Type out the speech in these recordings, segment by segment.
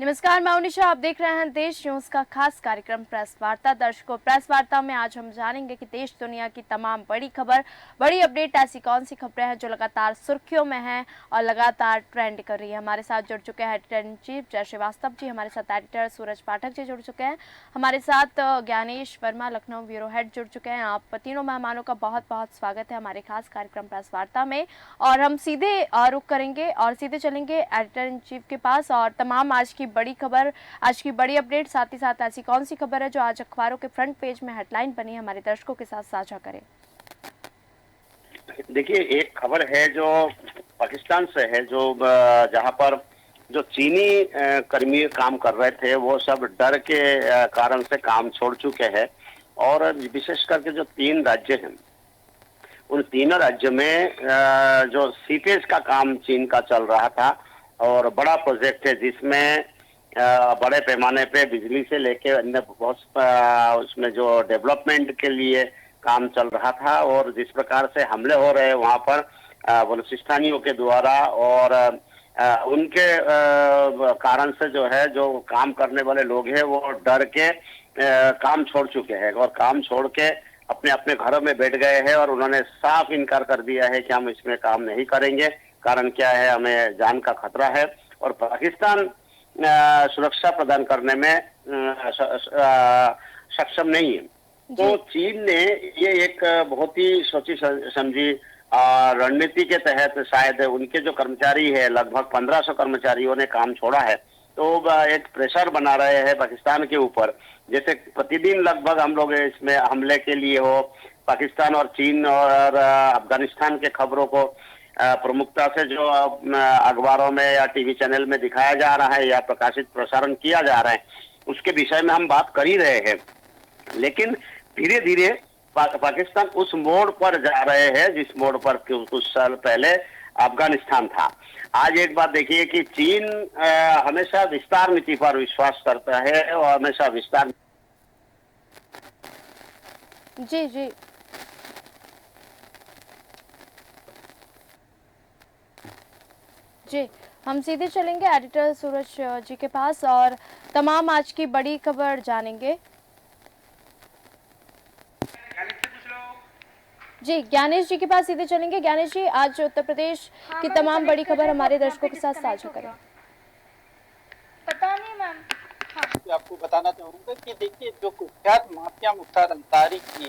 नमस्कार, मैं उनिशा। आप देख रहे हैं देश न्यूज का खास कार्यक्रम प्रेस वार्ता। दर्शकों, प्रेस वार्ता में आज हम जानेंगे कि देश दुनिया की तमाम बड़ी खबर, बड़ी अपडेट, ऐसी कौन सी खबरें हैं जो लगातार सुर्खियों में हैं और लगातार ट्रेंड कर रही है। हमारे साथ जुड़ चुके हैं एडिटर इन चीफ जय श्रीवास्तव जी, हमारे साथ एडिटर सूरज पाठक जी जुड़ चुके हैं, हमारे साथ ज्ञानेश वर्मा लखनऊ ब्यूरो हेड जुड़ चुके हैं। आप तीनों मेहमानों का बहुत बहुत स्वागत है हमारे खास कार्यक्रम प्रेस वार्ता में। और हम सीधे रुख करेंगे और सीधे चलेंगे एडिटर इन चीफ के पास और तमाम आज की बड़ी खबर, आज की बड़ी अपडेट, साथ ही साथ ऐसी कौन सी खबर है जो आज अखबारों के फ्रंट पेज में हेडलाइन बनी है, हमारे दर्शकों के साथ साझा करें। देखिए, एक खबर है जो पाकिस्तान से है, जो जहां पर जो चीनी कर्मी काम कर रहे थे वो सब डर के कारण से काम छोड़ चुके हैं। और विशेष करके जो 3 राज्य हैं, उन तीनों राज्यों में जो सीपेज का काम चीन का चल रहा था और बड़ा प्रोजेक्ट है जिसमें बड़े पैमाने पे बिजली से लेके अन्य बहुत उसमें जो डेवलपमेंट के लिए काम चल रहा था। और जिस प्रकार से हमले हो रहे हैं वहां पर बलूचिस्तानियों के द्वारा, और उनके कारण से जो है, जो काम करने वाले लोग हैं वो डर के काम छोड़ चुके हैं और काम छोड़ के अपने अपने घरों में बैठ गए हैं। और उन्होंने साफ इनकार कर दिया है कि हम इसमें काम नहीं करेंगे। कारण क्या है, हमें जान का खतरा है और पाकिस्तान सुरक्षा प्रदान करने में सक्षम नहीं है। तो चीन ने ये एक बहुत ही सोची समझी रणनीति के तहत शायद उनके जो कर्मचारी है, लगभग 1500 कर्मचारियों ने काम छोड़ा है। तो एक प्रेशर बना रहे हैं पाकिस्तान के ऊपर, जैसे प्रतिदिन लगभग हम लोग इसमें हमले के लिए हो पाकिस्तान और चीन और अफगानिस्तान के खबरों को प्रमुखता से जो अखबारों में या टीवी चैनल में दिखाया जा रहा है या प्रकाशित प्रसारण किया जा रहा है, उसके विषय में हम बात कर ही रहे हैं। लेकिन धीरे धीरे पाकिस्तान उस मोड़ पर जा रहे हैं जिस मोड़ पर कुछ साल पहले अफगानिस्तान था। आज एक बात देखिए कि चीन हमेशा विस्तार नीति पर विश्वास करता है और हमेशा विस्तार। जी जी जी, हम सीधे चलेंगे एडिटर सूरज जी के पास और तमाम आज की बड़ी खबर जानेंगे। जी, ज्ञानेश जी के पास सीधे चलेंगे। ज्ञानेश जी, आज उत्तर प्रदेश की तमाम बड़ी खबर हमारे दर्शकों के साथ साझा करें। पता नहीं मैम। हाँ, आपको बताना चाहूंगा कि देखिए, जो कुख्यात माफिया मुख्तार अंसारी की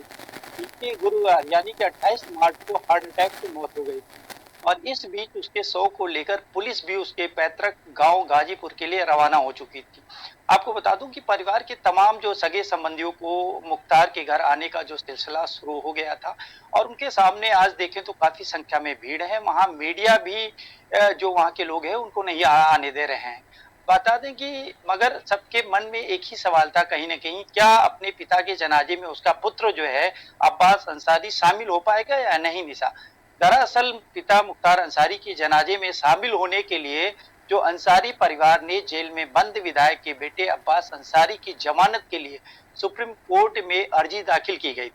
बीते गुरुवार यानी कि 28 मार्च को हार्ट अटैक से मौत हो गई और इस बीच उसके शव को लेकर पुलिस भी उसके पैतृक गांव गाजीपुर के लिए रवाना हो चुकी थी। आपको बता दूं कि परिवार के तमाम जो सगे संबंधियों को मुख्तार के घर आने का जो सिलसिला शुरू हो गया था और उनके सामने आज देखें तो काफी संख्या में भीड़ है। वहां मीडिया भी जो वहां के लोग हैं उनको नहीं आने दे रहे हैं। बता दें कि मगर सबके मन में एक ही सवाल था कहीं ना कहीं, क्या अपने पिता के जनाजे में उसका पुत्र जो है अब्बास अंसारी शामिल हो पाएगा या नहीं। निशा, दरअसल पिता मुख्तार अंसारी के जनाजे में शामिल होने के लिए जो अंसारी परिवार ने जेल में बंद विधायक के बेटे अब्बास अंसारी की जमानत के लिए सुप्रीम कोर्ट में अर्जी दाखिल की गई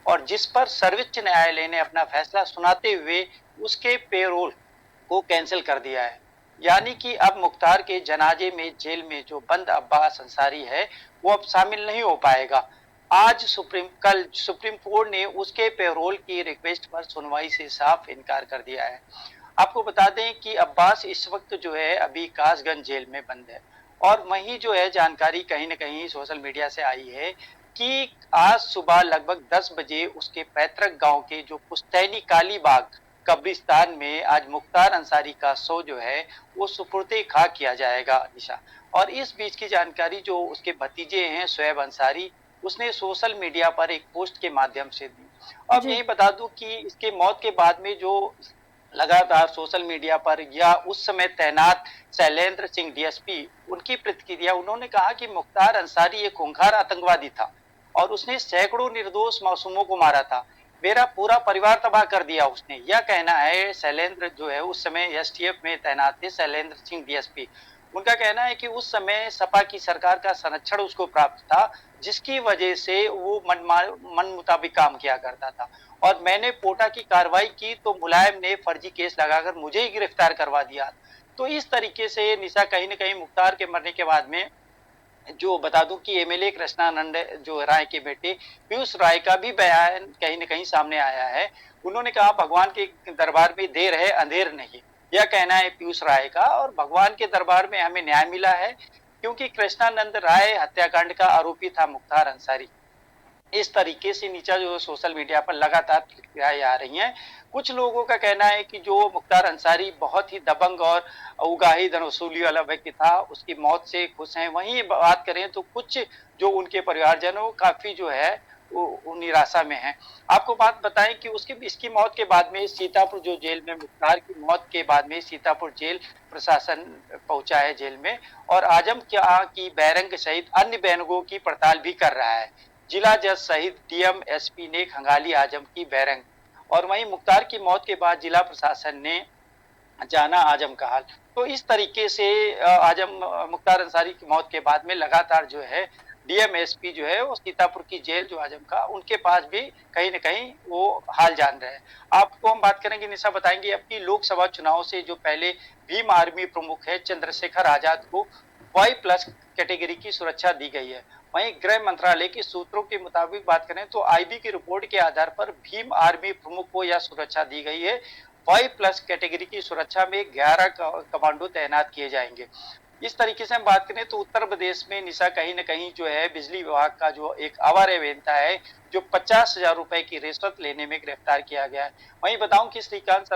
और जिस पर सर्वोच्च न्यायालय ने अपना फैसला सुनाते हुए उसके पेरोल को कैंसिल कर दिया है। यानी कि अब मुख्तार के जनाजे में जेल में जो बंद अब्बास अंसारी है वो अब शामिल नहीं हो पाएगा। आज कल सुप्रीम कोर्ट ने उसके पेरोल की रिक्वेस्ट पर सुनवाई से साफ इनकार कर दिया है। आपको बता दें कि अब्बास इस वक्त जो है अभी कासगंज जेल में बंद है और वहीं जो है जानकारी कहीं ना कहीं सोशल मीडिया से आई है कि आज सुबह लगभग 10 बजे उसके पैतृक गांव के जो पुश्तैनी काली बाग कब्रिस्तान में आज मुख्तार अंसारी का शव जो है वो सुपुर्दे खाक किया जाएगा। निशा, और इस बीच की जानकारी जो उसके भतीजे हैं शोएब अंसारी, उसने सोशल मीडिया पर एक पोस्ट के माध्यम से दी। अब यही बता दूं कि इसके मौत के बाद में जो लगातार सोशल मीडिया पर या उस समय तैनात शैलेंद्र सिंह डीएसपी, उनकी प्रतिक्रिया, उन्होंने कहा कि मुख्तार अंसारी एक खूंखार आतंकवादी था और उसने सैकड़ों निर्दोष मासूमों को मारा था। मेरा पूरा परिवार तबाह कर दिया उसने, यह कहना है शैलेंद्र जो है उस समय एसटीएफ में तैनात थे शैलेंद्र सिंह डीएसपी। उनका कहना है कि उस समय सपा की सरकार का संरक्षण उसको प्राप्त था जिसकी वजह से वो मन मुताबिक काम किया करता था और मैंने पोटा की कार्रवाई की तो मुलायम ने फर्जी केस लगाकर मुझे ही गिरफ्तार करवा दिया। तो इस तरीके से निशा कहीं न कहीं मुख्तार के मरने के बाद में जो बता दूं कि एमएलए कृष्णानंद जो राय के बेटे पीयूष राय का भी बयान कहीं न कहीं सामने आया है। उन्होंने कहा भगवान के दरबार में देर है अंधेर नहीं। यह कहना है पीयूष राय का और भगवान के दरबार में हमें न्याय मिला है क्योंकि कृष्णानंद राय हत्याकांड का आरोपी था मुख्तार अंसारी। इस तरीके से नीचा जो सोशल मीडिया पर लगातार प्रतिक्रियाएं आ रही हैं। कुछ लोगों का कहना है कि जो मुख्तार अंसारी बहुत ही दबंग और उगाही धन वसूली वाला व्यक्ति था, उसकी मौत से खुश हैं। वहीं बात करें तो कुछ जो उनके परिवारजन वो काफी जो है वो निराशा में हैं। आपको बात बताएं कि उसकी इसकी मौत के बाद में सीतापुर जो जेल में मुख्तार की मौत के बाद में सीतापुर जेल प्रशासन पहुंचा है जेल में और आजम क्या की बैरंग सहित अन्य बैरंगों की पड़ताल भी कर रहा है। जिला जज सहित डीएम एसपी ने खंगाली आजम की बैरंग और वहीं मुख्तार की मौत के बाद जिला प्रशासन ने जाना आजम का हाल। तो इस तरीके से आजम मुख्तार अंसारी की मौत के बाद में लगातार जो है डीएम एसपी जो है वो सीतापुर की जेल जो आजम का उनके पास भी कहीं न कहीं वो हाल जान रहे हैं। आपको हम बात करेंगे निशा बताएंगे अपनी लोकसभा चुनाव से जो पहले भीम आर्मी प्रमुख है चंद्रशेखर आजाद को Y+ कैटेगरी की सुरक्षा दी गई है। वहीं गृह मंत्रालय के सूत्रों के मुताबिक बात करें तो आईबी की रिपोर्ट के आधार पर भीम आर्मी प्रमुख को यह सुरक्षा दी गई है। Y+ कैटेगरी की सुरक्षा में 11 कमांडो तैनात किए जाएंगे। इस तरीके से हम बात करें तो उत्तर प्रदेश में निशा कहीं न कहीं जो है बिजली विभाग का जो एक आवारा अभियंता है जो 50,000 रुपए की रिश्वत लेने में गिरफ्तार किया गया है। वहीं बताऊं कि श्रीकांत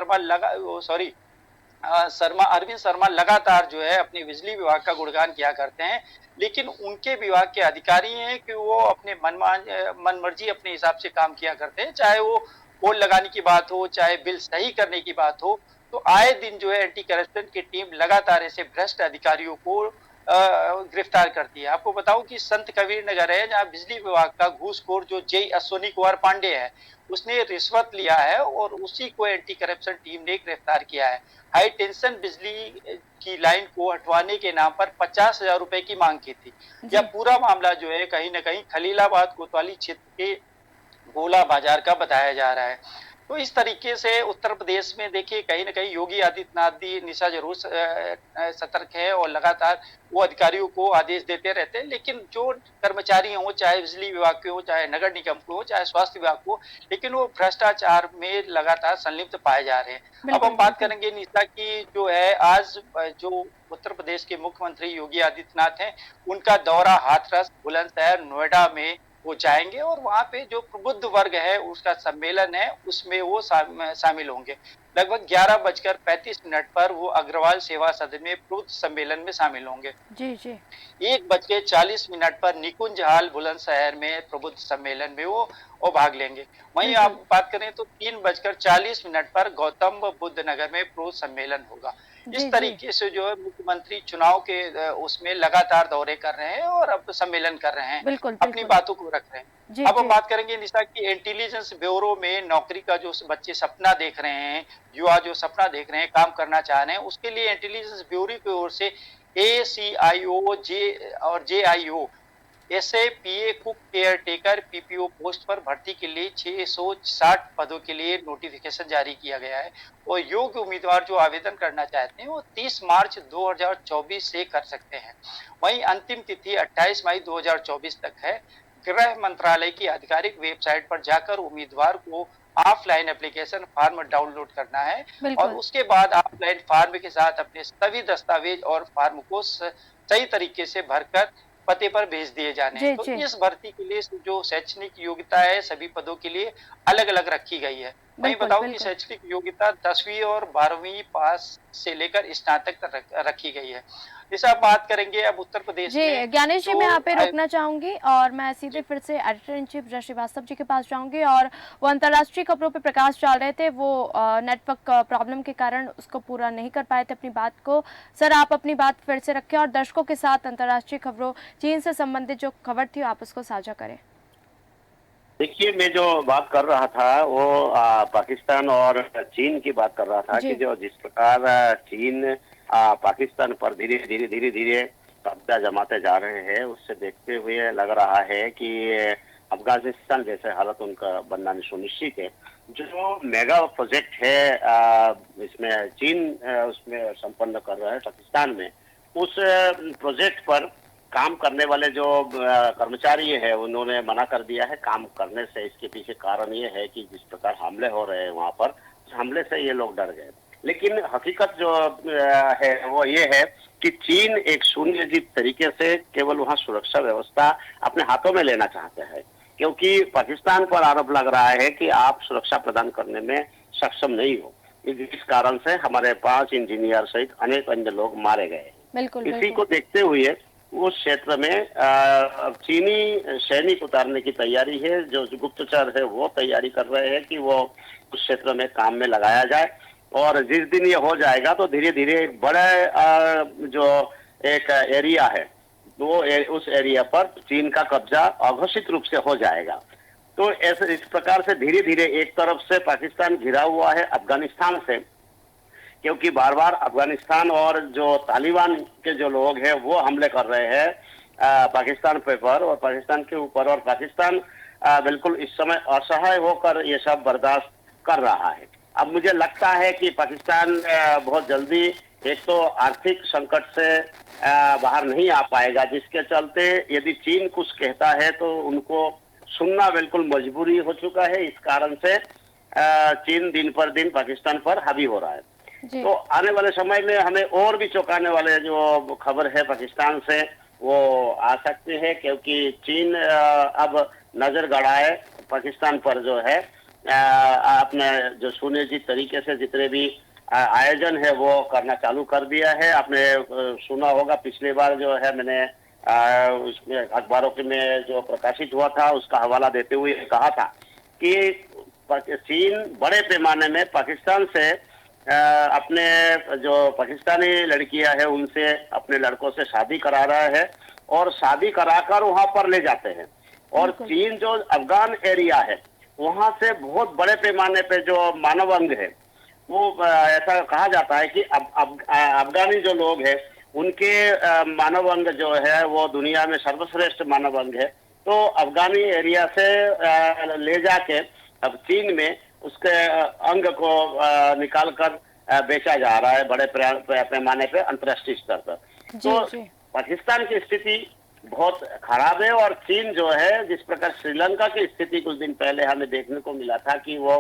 शर्मा अरविंद शर्मा लगातार जो है अपने बिजली विभाग का गुणगान किया करते हैं, लेकिन उनके विभाग के अधिकारी हैं कि वो अपने मनमर्जी अपने हिसाब से काम किया करते हैं, चाहे वो पोल लगाने की बात हो, चाहे बिल सही करने की बात हो। तो आए दिन जो है एंटी करप्शन की टीम लगातार ऐसे भ्रष्ट अधिकारियों को गिरफ्तार करती है। आपको बताऊं कि संत कबीर नगर है जहां बिजली विभाग का घूसखोर जो जे अश्विनी कुमार पांडे है उसने रिश्वत लिया है और उसी को एंटी करप्शन टीम ने गिरफ्तार किया है। हाई टेंशन बिजली की लाइन को हटवाने के नाम पर 50,000 रुपए की मांग की थी। यह पूरा मामला जो है कहीं न कहीं खलीलाबाद कोतवाली क्षेत्र के गोला बाजार का बताया जा रहा है। तो इस तरीके से उत्तर प्रदेश में देखिए कहीं न कहीं योगी आदित्यनाथ भी निशा जरूर सतर्क है और लगातार वो अधिकारियों को आदेश देते रहते हैं, लेकिन जो कर्मचारी हों, चाहे बिजली विभाग के हो, चाहे नगर निगम के हो, चाहे स्वास्थ्य विभाग को, लेकिन वो भ्रष्टाचार में लगातार संलिप्त पाए जा रहे हैं। अब हम बात करेंगे निशा की जो है आज जो उत्तर प्रदेश के मुख्यमंत्री योगी आदित्यनाथ हैं, उनका दौरा हाथरस, बुलंदशहर, नोएडा में वो जाएंगे और वहां पे जो प्रबुद्ध वर्ग है उसका सम्मेलन है उसमें वो शामिल होंगे। लगभग 11:35 पर वो अग्रवाल सेवा सदन में प्रबुद्ध सम्मेलन में शामिल होंगे। जी जी 1:40 पर निकुंज हाल बुलंदशहर में प्रबुद्ध सम्मेलन में वो भाग लेंगे। वहीं आप बात करें तो 3:40 पर गौतम बुद्ध नगर में प्रबुद्ध सम्मेलन होगा। इस तरीके से जो है मुख्यमंत्री चुनाव के उसमें लगातार दौरे कर रहे हैं और अब सम्मेलन कर रहे हैं, अपनी बातों को रख रहे हैं। अब हम बात करेंगे निशा की इंटेलिजेंस ब्यूरो में नौकरी का जो बच्चे सपना देख रहे हैं, युवा जो सपना देख रहे हैं, काम करना चाह रहे हैं, उसके लिए इंटेलिजेंस ब्यूरो की ओर से ACIO और JIO SAPA cook care taker PPO post पर भर्ती के लिए 660 पदों के लिए नोटिफिकेशन जारी किया गया है और योग्य उम्मीदवार जो आवेदन करना चाहते हैं वो 30 मार्च 2024 से कर सकते हैं। वहीं अंतिम तिथि 28 मई 2024 तक है। गृह मंत्रालय की आधिकारिक वेबसाइट पर जाकर उम्मीदवार को ऑफलाइन एप्लीकेशन फॉर्म डाउनलोड करना है और उसके बाद ऑफलाइन फॉर्म के साथ अपने सभी दस्तावेज और फॉर्म को सही तरीके से भरकर पते पर भेज दिए जाने हैं। तो इस भर्ती के लिए जो शैक्षणिक योग्यता है सभी पदों के लिए अलग अलग रखी गई है। वहीं बताऊं कि शैक्षणिक योग्यता 10वीं और 12वीं पास से लेकर स्नातक तक रखी गई है। जैसे आप बात करेंगे अब उत्तर प्रदेश में ज्ञानेश जी मैं यहाँ पे रोकना चाहूंगी और मैं सीधे फिर से एडिटर इन चीफ जय श्रीवास्तव जी के पास जाऊंगी और वो अंतर्राष्ट्रीय खबरों पे प्रकाश डाल रहे थे, वो नेटवर्क प्रॉब्लम के कारण उसको पूरा नहीं कर पाए थे अपनी बात को। सर आप अपनी बात फिर से रखें और दर्शकों के साथ अंतर्राष्ट्रीय खबरों चीन से संबंधित जो खबर थी आप उसको साझा करें। देखिए मैं जो बात कर रहा था वो पाकिस्तान और चीन की बात कर रहा था कि जो जिस प्रकार चीन पाकिस्तान पर धीरे धीरे कब्जा जमाते जा रहे हैं, उससे देखते हुए लग रहा है कि अफगानिस्तान जैसे हालत उनका बनना सुनिश्चित है। जो मेगा प्रोजेक्ट है इसमें चीन उसमें संपन्न कर रहा है पाकिस्तान में, उस प्रोजेक्ट पर काम करने वाले जो कर्मचारी है उन्होंने मना कर दिया है काम करने से। इसके पीछे कारण ये है कि जिस प्रकार हमले हो रहे हैं वहां पर, उस हमले से ये लोग डर गए। लेकिन हकीकत जो है वो ये है कि चीन एक सुनियोजित तरीके से केवल वहां सुरक्षा व्यवस्था अपने हाथों में लेना चाहते हैं, क्योंकि पाकिस्तान पर आरोप लग रहा है कि आप सुरक्षा प्रदान करने में सक्षम नहीं हो। इस कारण से हमारे 5 इंजीनियर सहित अनेक अन्य लोग मारे गए। बिल्कुल इसी बिल्कुल। को देखते हुए उस क्षेत्र में चीनी सैनिक उतारने की तैयारी है। जो गुप्तचर है वो तैयारी कर रहे हैं कि वो उस क्षेत्र में काम में लगाया जाए, और जिस दिन ये हो जाएगा तो धीरे धीरे बड़े जो एक एरिया है उस एरिया पर चीन का कब्जा अघोषित रूप से हो जाएगा। तो ऐसे इस प्रकार से धीरे धीरे एक तरफ से पाकिस्तान घिरा हुआ है अफगानिस्तान से, क्योंकि बार बार अफगानिस्तान और जो तालिबान के जो लोग हैं वो हमले कर रहे हैं पाकिस्तान पर और पाकिस्तान के ऊपर, और पाकिस्तान बिल्कुल इस समय असहाय होकर ये सब बर्दाश्त कर रहा है। अब मुझे लगता है कि पाकिस्तान बहुत जल्दी एक तो आर्थिक संकट से बाहर नहीं आ पाएगा, जिसके चलते यदि चीन कुछ कहता है तो उनको सुनना बिल्कुल मजबूरी हो चुका है। इस कारण से चीन दिन पर दिन पाकिस्तान पर हावी हो रहा है। जी तो आने वाले समय में हमें और भी चौंकाने वाले जो खबर है पाकिस्तान से वो आ सकते हैं, क्योंकि चीन अब नजर गड़ाए पाकिस्तान पर जो है अपने जो सुनियोजित तरीके से जितने भी आयोजन है वो करना चालू कर दिया है। आपने सुना होगा पिछली बार जो है मैंने उसमें अखबारों के में जो प्रकाशित हुआ था उसका हवाला देते हुए कहा था कि चीन बड़े पैमाने में पाकिस्तान से अपने जो पाकिस्तानी लड़कियां हैं उनसे अपने लड़कों से शादी करा रहा है और शादी कराकर वहां पर ले जाते हैं। और चीन जो अफगान एरिया है वहां से बहुत बड़े पैमाने पे जो मानव अंग है वो ऐसा कहा जाता है कि अफगानी जो लोग हैं उनके मानव अंग जो है वो दुनिया में सर्वश्रेष्ठ मानव अंग है। तो अफगानी एरिया से ले जाके अब चीन में उसके अंग को निकाल कर बेचा जा रहा है बड़े पैमाने पे अंतर्राष्ट्रीय स्तर पर। तो पाकिस्तान की स्थिति बहुत खराब है, और चीन जो है जिस प्रकार श्रीलंका की स्थिति कुछ दिन पहले हमें देखने को मिला था कि वो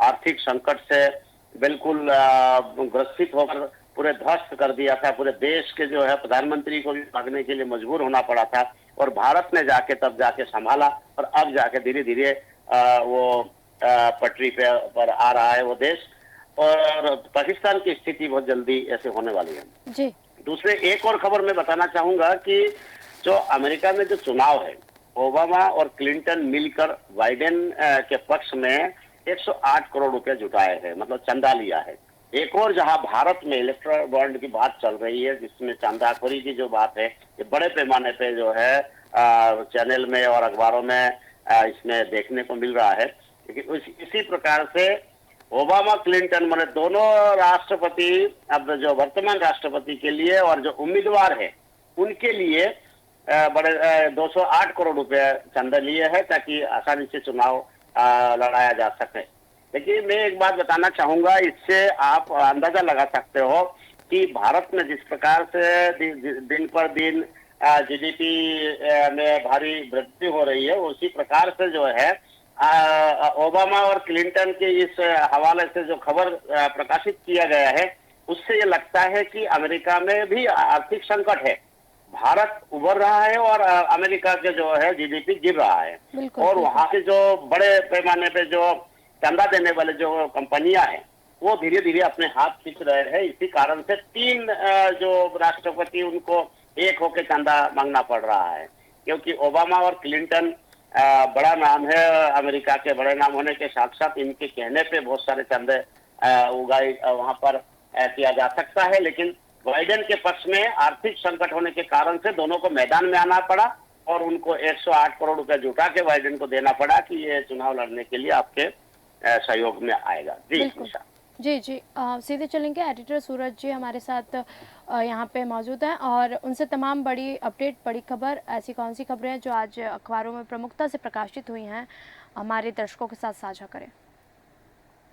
आर्थिक संकट से बिल्कुल ग्रसित होकर पूरे ध्वस्त कर दिया था। पूरे देश के जो है प्रधानमंत्री को भी भागने के लिए मजबूर होना पड़ा था, और भारत ने जाके तब जाके संभाला, और अब जाके धीरे धीरे वो पटरी पर आ रहा है वो देश। और पाकिस्तान की स्थिति बहुत जल्दी ऐसे होने वाली है जी। दूसरे एक और खबर मैं बताना चाहूंगा कि जो अमेरिका में जो चुनाव है ओबामा और क्लिंटन मिलकर बाइडेन के पक्ष में 108 करोड़ रुपए जुटाए हैं, मतलब चंदा लिया है। एक और जहां भारत में इलेक्ट्रल बॉन्ड की बात चल रही है जिसमें चंदाखोरी की जो बात है ये बड़े पैमाने पे जो है चैनल में और अखबारों में इसमें देखने को मिल रहा है। लेकिन इसी प्रकार से ओबामा क्लिंटन मैंने दोनों राष्ट्रपति अब जो वर्तमान राष्ट्रपति के लिए और जो उम्मीदवार है उनके लिए बड़े 208 करोड़ रुपए चंदा लिए हैं ताकि आसानी से चुनाव लड़ाया जा सके। लेकिन मैं एक बात बताना चाहूंगा, इससे आप अंदाजा लगा सकते हो कि भारत में जिस प्रकार से दिन पर दिन जीडीपी में भारी वृद्धि हो रही है उसी प्रकार से जो है ओबामा और क्लिंटन के इस हवाले से जो खबर प्रकाशित किया गया है उससे ये लगता है कि अमेरिका में भी आर्थिक संकट है। भारत उभर रहा है और अमेरिका के जो है जीडीपी गिर रहा है, और वहां के जो बड़े पैमाने पे जो चंदा देने वाले जो कंपनियां हैं वो धीरे धीरे अपने हाथ खींच रहे हैं। इसी कारण से 3 जो राष्ट्रपति उनको एक होकर चंदा मांगना पड़ रहा है, क्योंकि ओबामा और क्लिंटन बड़ा नाम है अमेरिका के। बड़े नाम होने के साथ साथ इनके कहने पे बहुत सारे चंदे उगाई वहां पर किया जा सकता है। लेकिन बाइडेन के पक्ष में आर्थिक संकट होने के कारण से दोनों को मैदान में आना पड़ा और उनको 108 करोड़ रुपए जुटा के बाइडेन को देना पड़ा कि ये चुनाव लड़ने के लिए आपके सहयोग में आएगा। जी जी, जी। सीधे चलेंगे, एडिटर सूरज जी हमारे साथ यहाँ पे मौजूद हैं और उनसे तमाम बड़ी अपडेट, बड़ी खबर, ऐसी कौन-सी खबरें हैं जो आज अखबारों में प्रमुखता से प्रकाशित हुई हैं, हमारे दर्शकों के साथ साझा करें?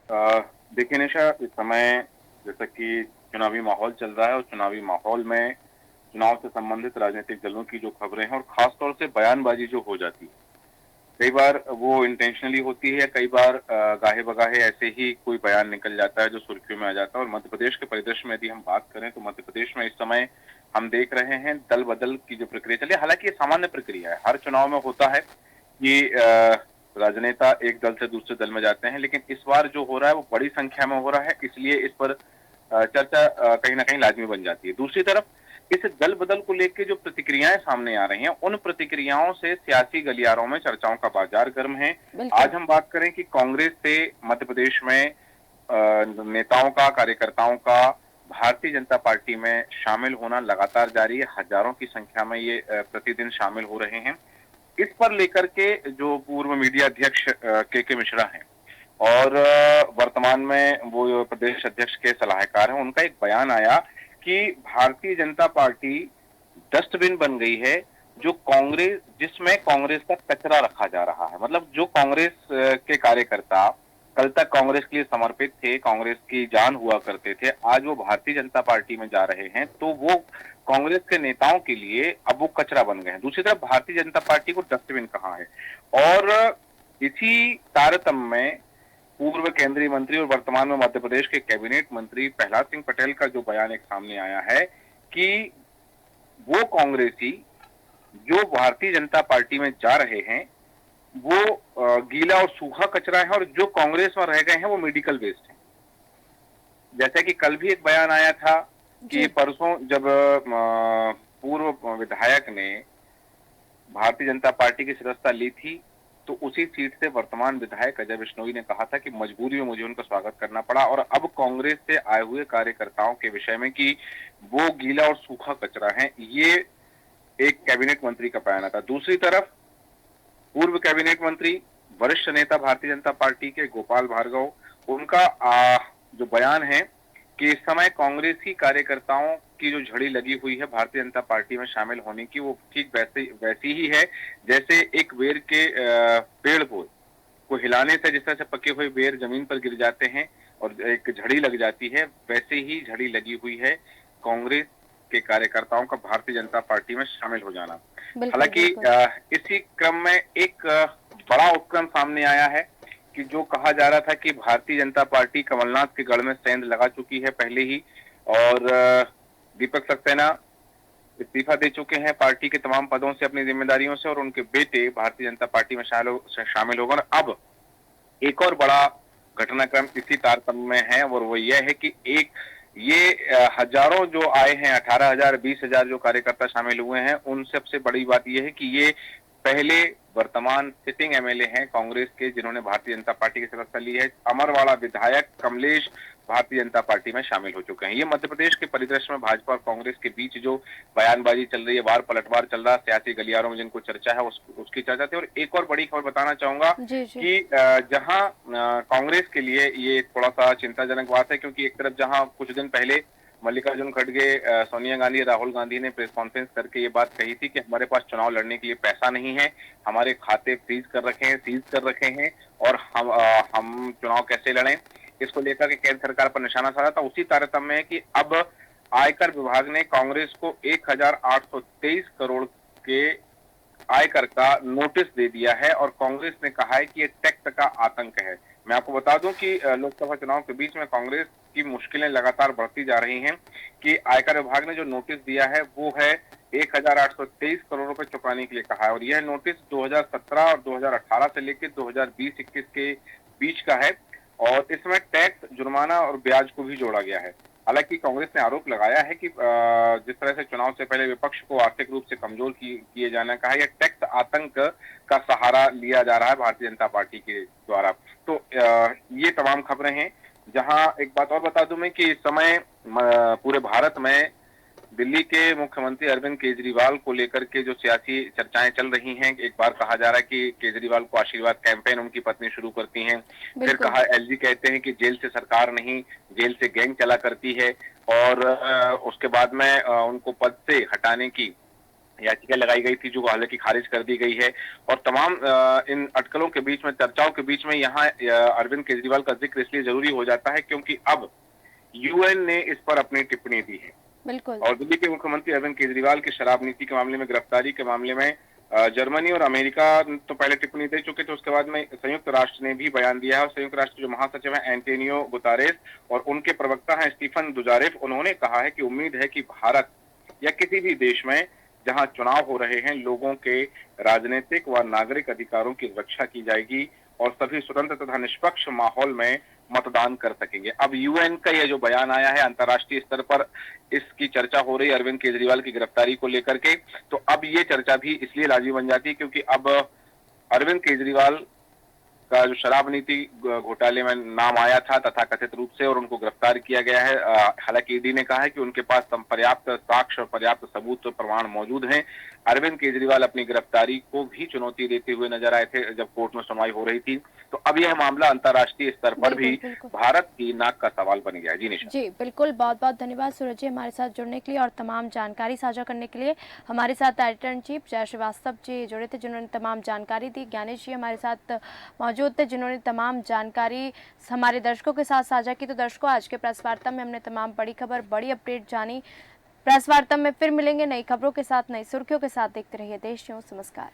अ, देखिए निशा, इस समय जैसा कि चुनावी माहौल चल रहा है और चुनावी माहौल में चुनाव से संबंधित राजनीतिक दलों की जो खबरें हैं और खास तौर से बयानबाजी जो हो जाती है, कई बार वो इंटेंशनली होती है, कई बार गाहे बगाहे ऐसे ही कोई बयान निकल जाता है जो सुर्खियों में आ जाता है। और मध्य प्रदेश के परिदृश्य में यदि हम बात करें तो मध्य प्रदेश में इस समय हम देख रहे हैं दल बदल की जो प्रक्रिया चली है। हालांकि ये सामान्य प्रक्रिया है, हर चुनाव में होता है कि राजनेता एक दल से दूसरे दल में जाते हैं, लेकिन इस बार जो हो रहा है वो बड़ी संख्या में हो रहा है, इसलिए इस पर चर्चा कहीं ना कहीं लाजमी बन जाती है। दूसरी तरफ इस दल बदल को लेकर जो प्रतिक्रियाएं सामने आ रही हैं, उन प्रतिक्रियाओं से सियासी गलियारों में चर्चाओं का बाजार गर्म है। बिल्कुल। आज हम बात करें कि कांग्रेस से मध्य प्रदेश में नेताओं का, कार्यकर्ताओं का भारतीय जनता पार्टी में शामिल होना लगातार जारी है। हजारों की संख्या में ये प्रतिदिन शामिल हो रहे हैं। इस पर लेकर के जो पूर्व मीडिया अध्यक्ष के मिश्रा हैं और वर्तमान में वो प्रदेश अध्यक्ष के सलाहकार हैं, उनका एक बयान आया कि भारतीय जनता पार्टी डस्टबिन बन गई है, जो कांग्रेस जिसमें कांग्रेस का कचरा रखा जा रहा है। मतलब जो कांग्रेस के कार्यकर्ता कल तक कांग्रेस के लिए समर्पित थे, कांग्रेस की जान हुआ करते थे, आज वो भारतीय जनता पार्टी में जा रहे हैं, तो वो कांग्रेस के नेताओं के लिए अब वो कचरा बन गए हैं। दूसरी तरफ भारतीय जनता पार्टी को डस्टबिन कहाँ है। और इसी तारतम्य में पूर्व केंद्रीय मंत्री और वर्तमान में मध्य प्रदेश के कैबिनेट मंत्री प्रहलाद सिंह पटेल का जो बयान एक सामने आया है कि वो कांग्रेसी जो भारतीय जनता पार्टी में जा रहे हैं वो गीला और सूखा कचरा है, और जो कांग्रेस में रह गए हैं वो मेडिकल वेस्ट है। जैसे कि कल भी एक बयान आया था कि परसों जब पूर्व विधायक ने भारतीय जनता पार्टी की सदस्यता ली थी, तो उसी सीट से वर्तमान विधायक अजय बिश्नोई ने कहा था कि मजबूरी में मुझे उनका स्वागत करना पड़ा। और अब कांग्रेस से आए हुए कार्यकर्ताओं के विषय में कि वो गीला और सूखा कचरा है, ये एक कैबिनेट मंत्री का बयान था। दूसरी तरफ पूर्व कैबिनेट मंत्री, वरिष्ठ नेता भारतीय जनता पार्टी के गोपाल भार्गव, उनका जो बयान है कि इस समय कांग्रेसी कार्यकर्ताओं की जो झड़ी लगी हुई है भारतीय जनता पार्टी में शामिल होने की, वो ठीक वैसी ही है जैसे एक बेर के पेड़ को हिलाने से जिस तरह से पके हुए बेर जमीन पर गिर जाते हैं और एक झड़ी लग जाती है, वैसे ही झड़ी लगी हुई है कांग्रेस के कार्यकर्ताओं का भारतीय जनता पार्टी में शामिल हो जाना। हालांकि इसी क्रम में एक बड़ा उपक्रम सामने आया है कि जो कहा जा रहा था कि भारतीय जनता पार्टी कमलनाथ के गढ़ में सेंध लगा चुकी है पहले ही, और दीपक सक्सेना इस्तीफा दे चुके हैं पार्टी के तमाम पदों से, अपनी जिम्मेदारियों से, और उनके बेटे भारतीय जनता पार्टी में शामिल होगा। और अब एक और बड़ा घटनाक्रम इसी तारतम्य में है, और वो यह है कि ये हजारों जो आए हैं, 18,000 20,000 जो कार्यकर्ता शामिल हुए हैं, उन सबसे बड़ी बात यह है कि ये पहले वर्तमान सिटिंग एमएलए हैं कांग्रेस के जिन्होंने भारतीय जनता पार्टी की सदस्यता ली है। अमरवाड़ा विधायक कमलेश भारतीय जनता पार्टी में शामिल हो चुके हैं। ये मध्य प्रदेश के परिदृश्य में भाजपा और कांग्रेस के बीच जो बयानबाजी चल रही है, वार पलटवार चल रहा है सियासी गलियारों में, जिनको चर्चा है उसकी चर्चा थी। और एक और बड़ी खबर बताना चाहूंगा कि जहां कांग्रेस के लिए ये थोड़ा सा चिंताजनक बात है, क्योंकि एक तरफ जहां कुछ दिन पहले मल्लिकार्जुन खड़गे, सोनिया गांधी, राहुल गांधी ने प्रेस कॉन्फ्रेंस करके ये बात कही थी कि हमारे पास चुनाव लड़ने के लिए पैसा नहीं है, हमारे खाते फ्रीज कर रखे हैं, सीज कर रखे हैं, और हम चुनाव कैसे लड़ें, इसको लेकर के केंद्र सरकार पर निशाना साधा था। उसी तारतम्य है कि अब आयकर विभाग ने कांग्रेस को 1,823 करोड़ के आयकर का नोटिस दे दिया है, और कांग्रेस ने कहा है कि ये टैक्स का आतंक है। मैं आपको बता दूं कि लोकसभा चुनाव के बीच में कांग्रेस की मुश्किलें लगातार बढ़ती जा रही हैं कि आयकर विभाग ने जो नोटिस दिया है वो है 1,823 करोड़ रुपए चुकाने के लिए कहा है, और यह नोटिस 2017 और 2018 से लेकर 2020-21 के बीच का है, और इसमें टैक्स, जुर्माना और ब्याज को भी जोड़ा गया है। हालांकि कांग्रेस ने आरोप लगाया है कि जिस तरह से चुनाव से पहले विपक्ष को आर्थिक रूप से कमजोर किए जाने का है, यह टैक्स आतंक का सहारा लिया जा रहा है भारतीय जनता पार्टी के द्वारा। तो ये तमाम खबरें हैं। जहां एक बात और बता दूं मैं कि इस समय पूरे भारत में दिल्ली के मुख्यमंत्री अरविंद केजरीवाल को लेकर के जो सियासी चर्चाएं चल रही हैं, एक बार कहा जा रहा है कि केजरीवाल को आशीर्वाद कैंपेन उनकी पत्नी शुरू करती हैं, फिर बिल्कुल। कहा एलजी कहते हैं कि जेल से सरकार नहीं, जेल से गैंग चला करती है, और उसके बाद में उनको पद से हटाने की याचिका लगाई गई थी, जो हालांकि खारिज कर दी गई है। और तमाम इन अटकलों के बीच में, चर्चाओं के बीच में यहाँ अरविंद केजरीवाल का जिक्र इसलिए जरूरी हो जाता है क्योंकि अब यूएन ने इस पर अपनी टिप्पणी दी है। बिल्कुल। और दिल्ली के मुख्यमंत्री अरविंद केजरीवाल की शराब नीति के मामले में, गिरफ्तारी के मामले में जर्मनी और अमेरिका तो पहले टिप्पणी दे चुके थे, उसके बाद में संयुक्त राष्ट्र ने भी बयान दिया है। और संयुक्त राष्ट्र जो महासचिव है एंटोनियो गुतारेस और उनके प्रवक्ता हैं स्टीफन दुजारेफ, उन्होंने कहा है कि उम्मीद है कि भारत या किसी भी देश में जहां चुनाव हो रहे हैं, लोगों के राजनीतिक व नागरिक अधिकारों की रक्षा की जाएगी और सभी स्वतंत्र तथा निष्पक्ष माहौल में मतदान कर सकेंगे। अब यूएन का यह जो बयान आया है, अंतर्राष्ट्रीय स्तर पर इसकी चर्चा हो रही है अरविंद केजरीवाल की गिरफ्तारी को लेकर के, तो अब ये चर्चा भी इसलिए लाजमी बन जाती है क्योंकि अब अरविंद केजरीवाल का जो शराब नीति घोटाले में नाम आया था तथा कथित रूप से, और उनको गिरफ्तार किया गया है। हालांकि ईडी ने कहा है कि उनके पास पर्याप्त साक्ष्य और पर्याप्त सबूत प्रमाण मौजूद हैं। अरविंद केजरीवाल अपनी गिरफ्तारी को भी चुनौती देते हुए नजर आए थे जब कोर्ट में सुनवाई हो रही थी। तो अब यह मामला अंतर्राष्ट्रीय स्तर पर भी बिल्कुल। भारत की नाक का सवाल बन गया है। जी निशा। जी बिल्कुल, बहुत बहुत धन्यवाद सूरज जी हमारे साथ जुड़ने के लिए और तमाम जानकारी साझा करने के लिए। हमारे साथ एडिटर इन चीफ जय श्रीवास्तव जी जुड़े थे, जिन्होंने तमाम जानकारी दी। ज्ञानेश जी हमारे साथ मौजूद थे, जिन्होंने तमाम जानकारी हमारे दर्शकों के साथ साझा की। तो दर्शकों, आज के प्रेस वार्ता में हमने तमाम बड़ी खबर, बड़ी अपडेट जानी। प्रेस वार्ता में फिर मिलेंगे नई खबरों के साथ, नई सुर्खियों के साथ। देखते रहिए देश न्यूज़। नमस्कार।